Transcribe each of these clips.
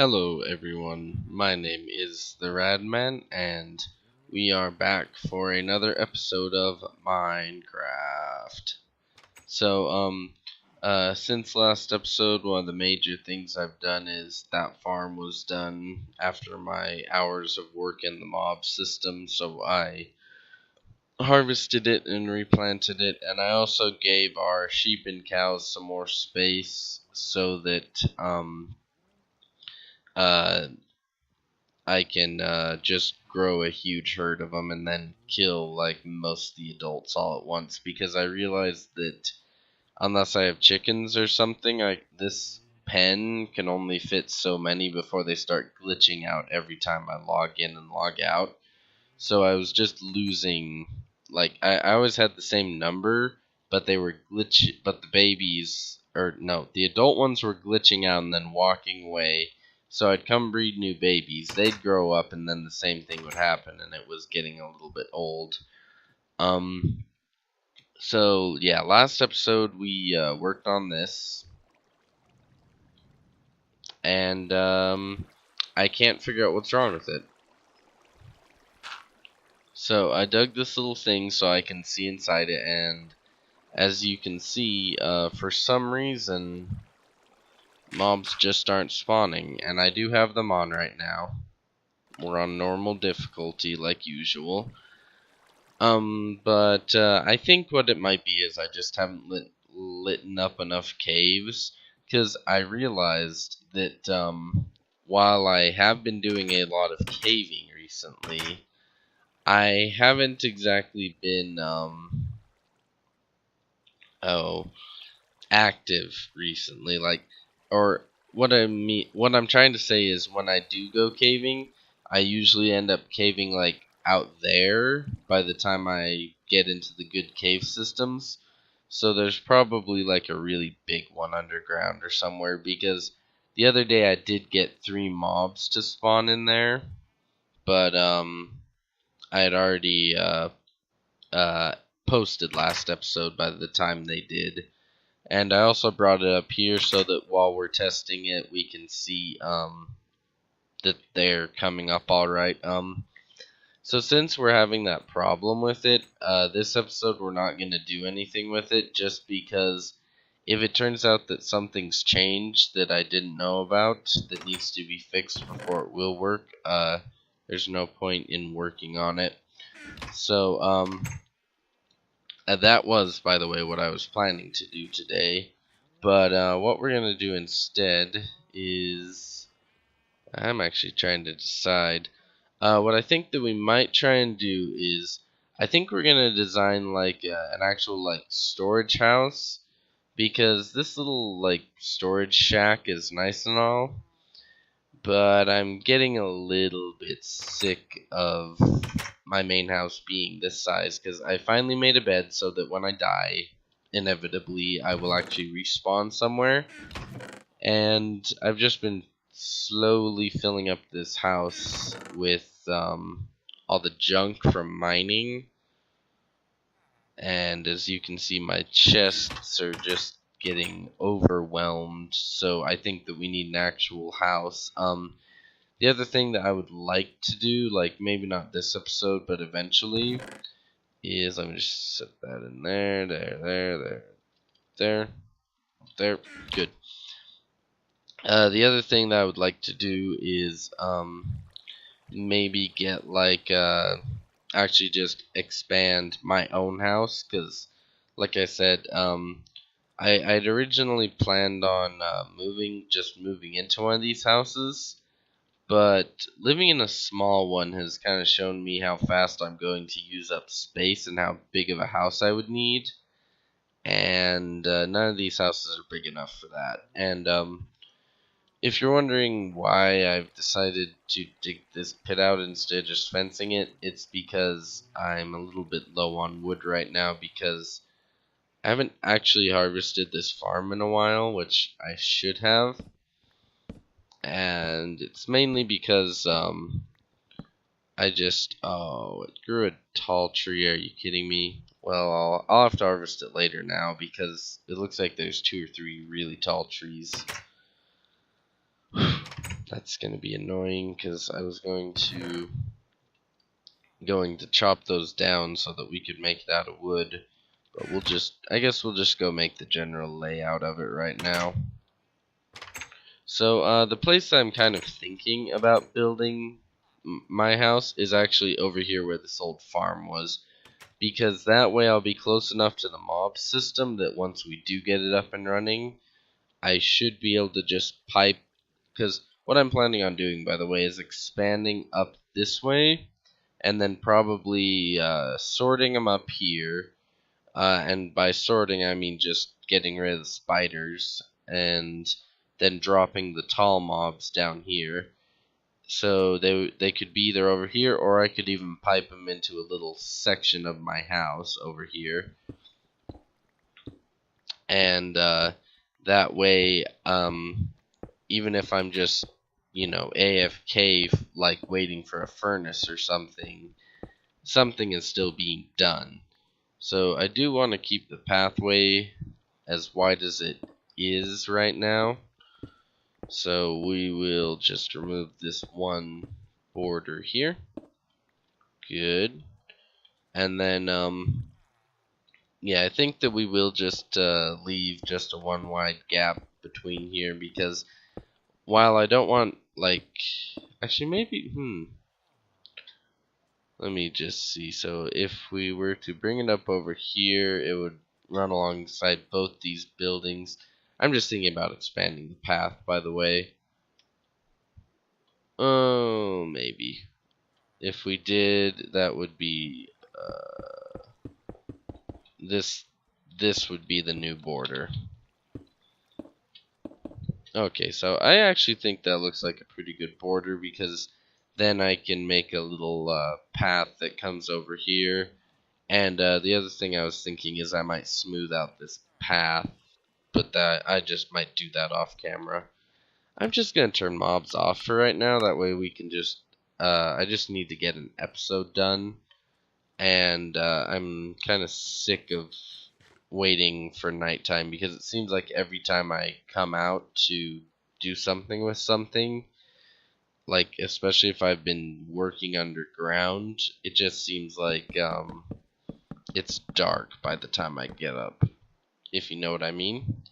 Hello everyone, my name is theradman and we are back for another episode of Minecraft. Since last episode, one of the major things I've done is that farm was done after my hours of work in the mob system, so I harvested it and replanted it, and I also gave our sheep and cows some more space so that uh I can just grow a huge herd of them and then kill like most of the adults all at once, because I realized that unless I have chickens or something, this pen can only fit so many before they start glitching out every time I log in and log out. So I was just losing, like, I always had the same number, but they were but the babies, or no, the adult ones were glitching out and then walking away. So I'd come breed new babies, they'd grow up, and then the same thing would happen, and it was getting a little bit old. So yeah, last episode we worked on this, and I can't figure out what's wrong with it. So I dug this little thing so I can see inside it, and as you can see, for some reason, mobs just aren't spawning, and I do have them on right now. We're on normal difficulty like usual. But I think what it might be is I just haven't lit up enough caves, because I realized that while I have been doing a lot of caving recently, I haven't exactly been active recently, like, or what I'm trying to say is, when I do go caving, I usually end up caving like out there by the time I get into the good cave systems. So there's probably like a really big one underground or somewhere, because the other day I did get 3 mobs to spawn in there, but I had already uh posted last episode by the time they did. And I also brought it up here so that while we're testing it, we can see that they're coming up alright. So since we're having that problem with it, this episode we're not going to do anything with it, just because if it turns out that something's changed that I didn't know about that needs to be fixed before it will work, there's no point in working on it. So, that was, by the way, what I was planning to do today. But what we're going to do instead is, I'm actually trying to decide. What I think that we might try and do is, I think we're going to design like an actual like storage house, because this little like storage shack is nice and all, but I'm getting a little bit sick of my main house being this size, because I finally made a bed so that when I die, inevitably I will actually respawn somewhere, and I've just been slowly filling up this house with all the junk from mining, and as you can see, my chests are just getting overwhelmed, so I think that we need an actual house. The other thing that I would like to do, like maybe not this episode, but eventually, is, let me just set that in there, there, good. The other thing that I would like to do is maybe get like actually just expand my own house, because like I said, I'd originally planned on moving into one of these houses, but living in a small one has kind of shown me how fast I'm going to use up space and how big of a house I would need. And none of these houses are big enough for that. And if you're wondering why I've decided to dig this pit out instead of just fencing it, it's because I'm a little bit low on wood right now, because I haven't actually harvested this farm in a while, which I should have. And it's mainly because oh, it grew a tall tree. Are you kidding me? Well, I'll have to harvest it later now, because it looks like there's 2 or 3 really tall trees. That's going to be annoying because I was going to chop those down so that we could make it out of wood. But I guess we'll just go make the general layout of it right now. So the place I'm kind of thinking about building my house is actually over here where this old farm was, because that way I'll be close enough to the mob system that once we do get it up and running, I should be able to just pipe, because what I'm planning on doing, by the way, is expanding up this way, and then probably sorting them up here, and by sorting I mean just getting rid of the spiders, and then dropping the tall mobs down here. So they could be either over here, or I could even pipe them into a little section of my house over here. And that way, even if I'm just, AFK, like waiting for a furnace or something, something is still being done. So I do want to keep the pathway as wide as it is right now. So we will just remove this one border here. Good. And then, yeah, I think that we will just leave just a one wide gap between here, because while I don't want, like, actually maybe, let me just see. So if we were to bring it up over here, it would run alongside both these buildings. I'm just thinking about expanding the path, by the way. Oh, maybe. If we did, that would be, this would be the new border. Okay, so I actually think that looks like a pretty good border, because then I can make a little path that comes over here. And the other thing I was thinking is I might smooth out this path, but that I just might do that off camera. I'm just gonna turn mobs off for right now. That way we can just I just need to get an episode done, and I'm kind of sick of waiting for nighttime, because it seems like every time I come out to do something with something, like especially if I've been working underground, it just seems like it's dark by the time I get up, if you know what I mean.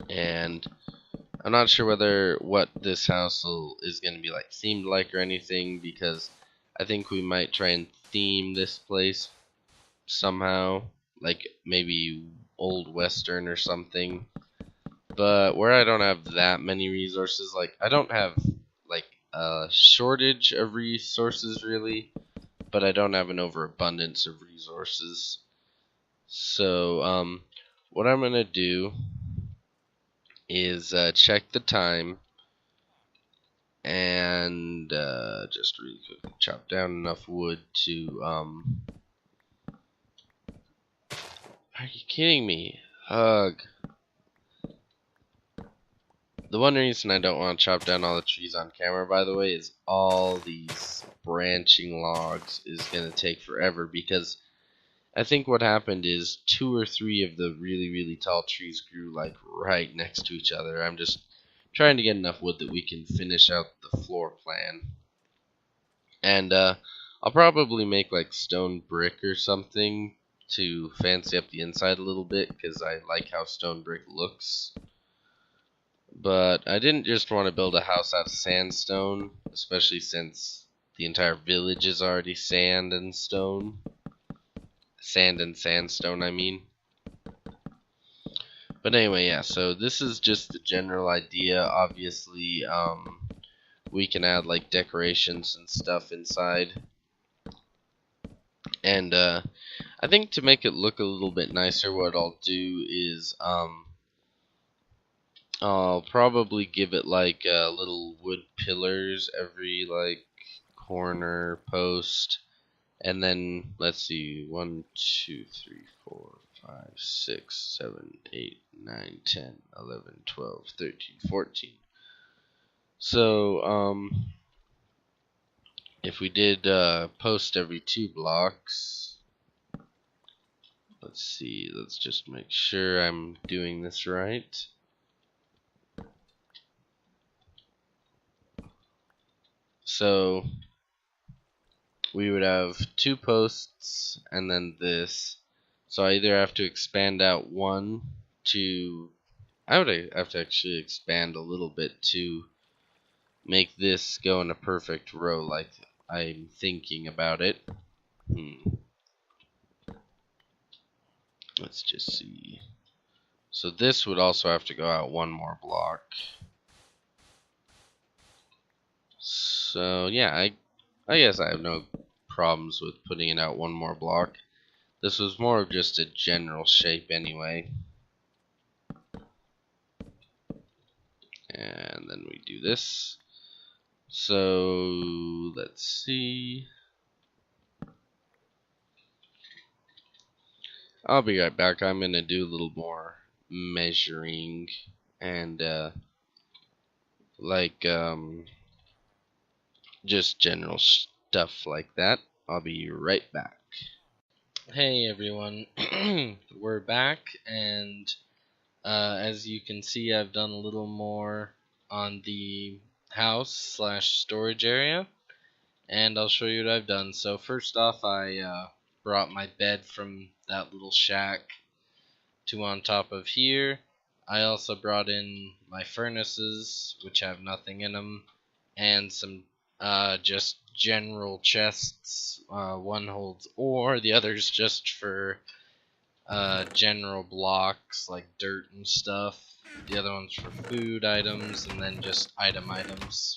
And I'm not sure what this house is going to be like themed like or anything, because I think we might try and theme this place somehow, like maybe old western or something. But where I don't have that many resources, like I don't have like a shortage of resources really, but I don't have an overabundance of resources. So what I'm gonna do is check the time, and just really quick chop down enough wood to Are you kidding me? Hug. The one reason I don't want to chop down all the trees on camera, by the way, is all these branching logs is going to take forever, because I think what happened is 2 or 3 of the really, really tall trees grew like right next to each other. I'm just trying to get enough wood that we can finish out the floor plan. And I'll probably make like stone brick or something to fancy up the inside a little bit, because I like how stone brick looks. But I didn't just want to build a house out of sandstone, especially since the entire village is already sand and stone. Sand and sandstone, I mean. But anyway, yeah, so this is just the general idea. Obviously, we can add like decorations and stuff inside. And I think to make it look a little bit nicer, what I'll do is I'll probably give it like little wood pillars every like corner post, and then let's see, 1, 2, 3, 4, 5, 6, 7, 8, 9, 10, 11, 12, 13, 14. So if we did post every 2 blocks, let's see, let's just make sure I'm doing this right. So we would have 2 posts and then this. So I either have to expand out one to, I would have to actually expand a little bit to make this go in a perfect row like I'm thinking about it. Let's just see. So this would also have to go out one more block. So yeah, I guess I have no problems with putting it out one more block. This was more of just a general shape anyway. And then we do this. So let's see. I'll be right back. I'm gonna do a little more measuring and like just general stuff like that. I'll be right back. Hey everyone, we're back, and as you can see, I've done a little more on the house slash storage area, and I'll show you what I've done. So first off, I brought my bed from that little shack to on top of here. I also brought in my furnaces, which have nothing in them, and some just general chests. One holds ore, the other's just for general blocks like dirt and stuff. The other one's for food items, and then just items.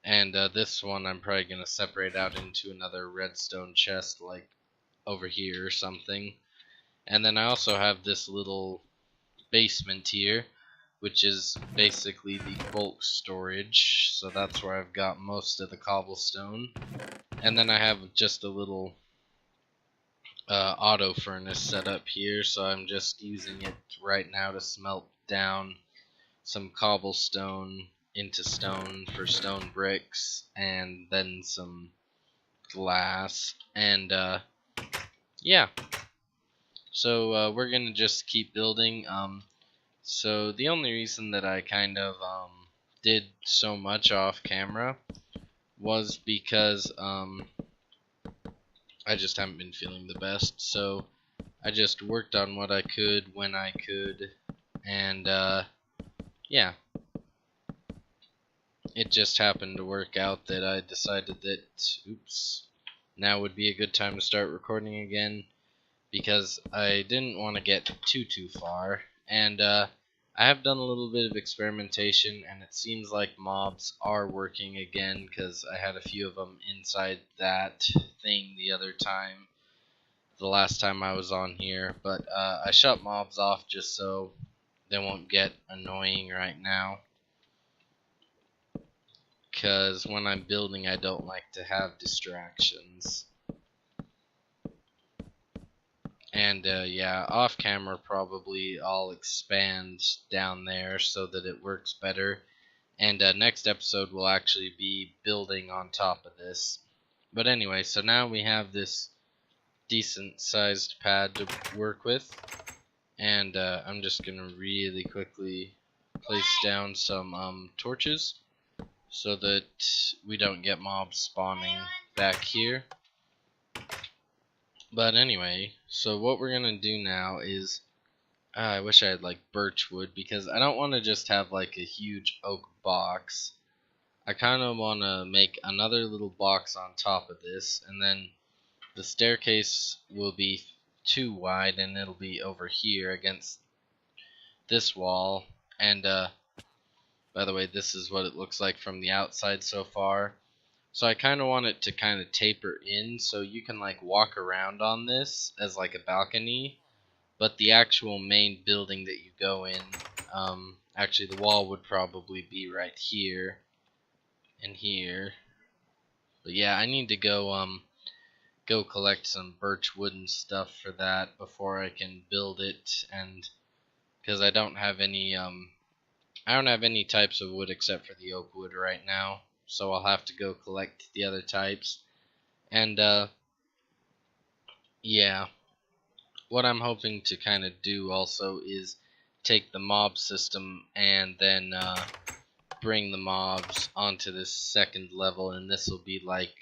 And this one I'm probably going to separate out into another redstone chest like over here or something. And then I also have this little basement here, which is basically the bulk storage, so that's where I've got most of the cobblestone. And then I have just a little auto furnace set up here, so I'm just using it right now to smelt down some cobblestone into stone for stone bricks, and then some glass. And yeah, so we're gonna just keep building. So the only reason that I kind of did so much off camera was because I just haven't been feeling the best. So I just worked on what I could when I could, and yeah, it just happened to work out that I decided that, oops, now would be a good time to start recording again, because I didn't want to get too far. And I have done a little bit of experimentation, and it seems like mobs are working again, because I had a few of them inside that thing the other time, the last time I was on here. But I shut mobs off just so they won't get annoying right now, because when I'm building I don't like to have distractions. And yeah, off camera probably I'll expand down there so that it works better. And next episode will actually be building on top of this. But anyway, so now we have this decent sized pad to work with. And I'm just going to really quickly place down some torches so that we don't get mobs spawning back here. But anyway, so what we're gonna do now is, I wish I had like birch wood, because I don't want to just have like a huge oak box. I kind of want to make another little box on top of this, and then the staircase will be too wide, and it'll be over here against this wall. And by the way, this is what it looks like from the outside so far. So I kind of want it to kind of taper in, so you can like walk around on this as like a balcony, but the actual main building that you go in, actually the wall would probably be right here and here. But yeah, I need to go collect some birch wood and stuff for that before I can build it, and because I don't have any types of wood except for the oak wood right now. So I'll have to go collect the other types. And yeah, what I'm hoping to kind of do also is take the mob system and then bring the mobs onto this second level, and this will be like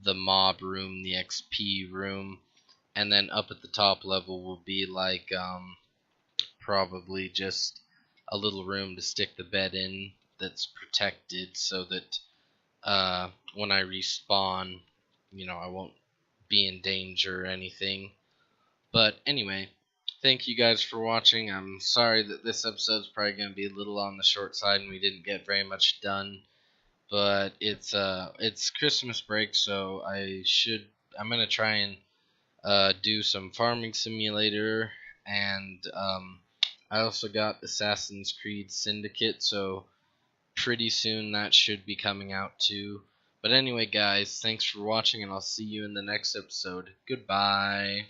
the mob room, the XP room, and then up at the top level will be like probably just a little room to stick the bed in that's protected so that when I respawn, I won't be in danger or anything. But anyway, thank you guys for watching. I'm sorry that this episode's probably going to be a little on the short side and we didn't get very much done. But it's Christmas break, so I'm gonna try and do some farming simulator, and I also got Assassin's Creed Syndicate, so pretty soon that should be coming out too. But anyway, guys, thanks for watching, and I'll see you in the next episode. Goodbye.